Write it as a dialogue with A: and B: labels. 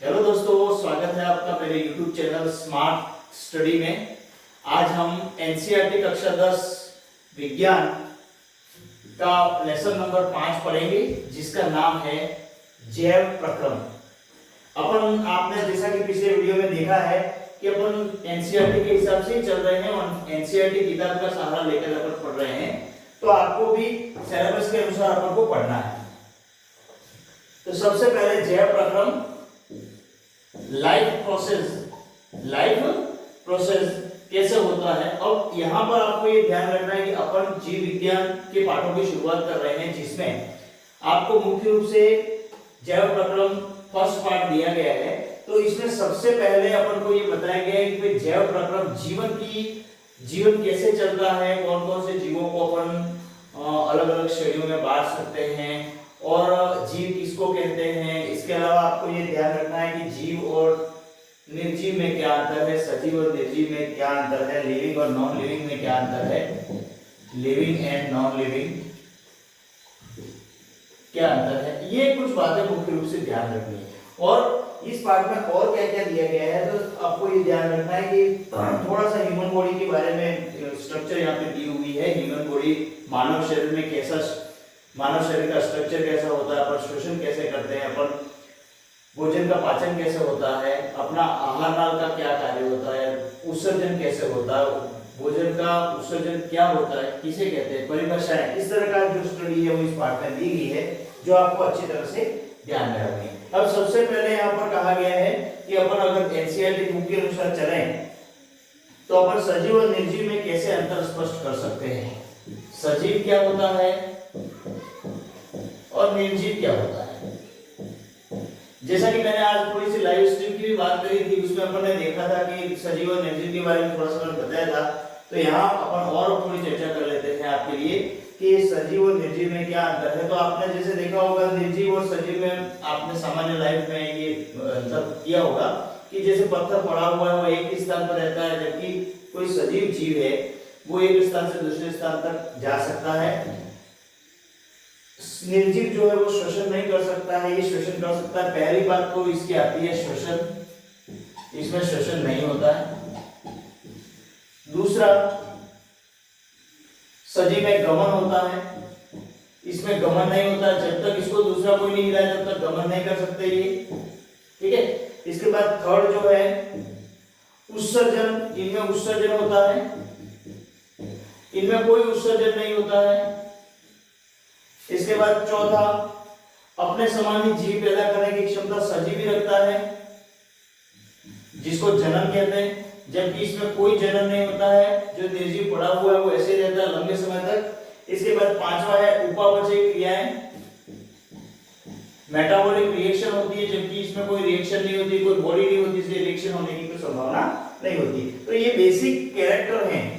A: Hello दोस्तों, स्वागत है आपका मेरे YouTube चैनल स्मार्ट स्टडी में। आज हम एनसीईआरटी कक्षा 10 विज्ञान का लेसन नंबर 5 पढ़ेंगे, जिसका नाम है जैव प्रक्रम। अपन आपने जैसा कि पिछले वीडियो में देखा है कि अपन एनसीईआरटी के हिसाब से ही चल रहे हैं और एनसीईआरटी किताब का सहारा लेकर अपन पढ़ रहे हैं, तो आपको भी सिलेबस के अनुसार अपन को पढ़ना है। तो सबसे पहले जैव प्रक्रम लाइफ प्रोसेस कैसे होता है। अब यहाँ पर आपको ये ध्यान रखना है कि अपन जीव विज्ञान के पाठों की शुरुआत कर रहे हैं, जिसमें आपको मुख्य रूप से जैव प्रक्रम फर्स्ट पार्ट दिया गया है। तो इसमें सबसे पहले अपन को ये बताया गया है कि जैव प्रक्रम जीवन कैसे चलता है, कौन कौन से जीवों को अपन अलग अलग श्रेणियों में बांट सकते हैं और जीव किसको कहते हैं। इसके अलावा आपको ये ध्यान रखना है कि जीव और निर्जीव में क्या अंतर है, सजीव और निर्जीव में क्या अंतर है, लिविंग और नॉन लिविंग में क्या अंतर है, लिविंग एंड नॉन लिविंग क्या अंतर है। ये कुछ बातें मुख्य रूप से ध्यान रखनी है। और इस पार्ट में और क्या क्या दिया गया है, तो आपको ये ध्यान रखना है कि थोड़ा सा ह्यूमन बॉडी के बारे में स्ट्रक्चर यहाँ पे दी हुई है। ह्यूमन बॉडी मानव शरीर में मानव शरीर का स्ट्रक्चर कैसा होता है, अपन श्वसन कैसे करते हैं, अपन भोजन का पाचन कैसे होता है, अपना आहार नाल का क्या कार्य होता है, उत्सर्जन कैसे होता है, भोजन का उत्सर्जन क्या होता है, किसे कहते हैं, परिभाषाएं, इस तरह का जो स्टडी है वो इस पार्ट में दी गई है, जो आपको अच्छी तरह से ध्यान में रखनी है। अब सबसे पहले यहाँ पर कहा गया है कि अपन अगर एनसीईआरटी बुक के अनुसार चलें तो अपन सजीव और निर्जीव में कैसे अंतर स्पष्ट कर सकते हैं। सजीव क्या होता है और निर्जीव क्या होता है। जैसा कि मैंने आज थोड़ी सी लाइव स्ट्रीम की भी बात करी थी, उसमें अपन ने देखा था कि सजीव और निर्जीव के बारे में थोड़ा सा मैंने बताया था। तो यहाँ अपन और थोड़ी चर्चा कर लेते हैं आपके लिए कि सजीव और निर्जीव में क्या अंतर है। तो आपने जैसे देखा होगा, निर्जीव और सजीव में आपने सामान्य लाइफ में ये अंतर किया होगा कि जैसे पत्थर पड़ा हुआ है वो एक ही स्थान पर रहता है, जबकि कोई सजीव जीव है वो एक स्थान से दूसरे स्थान तक जा सकता है। निर्जीव जो है वो श्वसन नहीं कर सकता है, ये श्वसन कर सकता है। पहली बात तो इसकी आती है श्वसन, इसमें श्वसन नहीं होता है। दूसरा, सजीव में गमन होता है, इसमें गमन नहीं होता। जब तक इसको दूसरा कोई नहीं मिला तब तक गमन नहीं कर सकते ये, ठीक है। इसके बाद थर्ड जो है उत्सर्जन, इनमें उत्सर्जन होता है, इनमें कोई उत्सर्जन नहीं होता है। इसके बाद चौथा, अपने समान ही जीव पैदा करने की क्षमता सजीव ही रखता है, जिसको जनन कहते हैं, जबकि इसमें कोई जनन नहीं होता है। जो निर्जीव पड़ा हुआ है वो ऐसे ही रहता है लंबे समय तक। इसके बाद पांचवा है उपापचय क्रियाएं, मेटाबॉलिक रिएक्शन होती है, जबकि इसमें कोई रिएक्शन नहीं होती, कोई बॉडी नहीं होती, इसलिए रिएक्शन होने की कोई संभावना नहीं होती। तो ये बेसिक कैरेक्टर हैं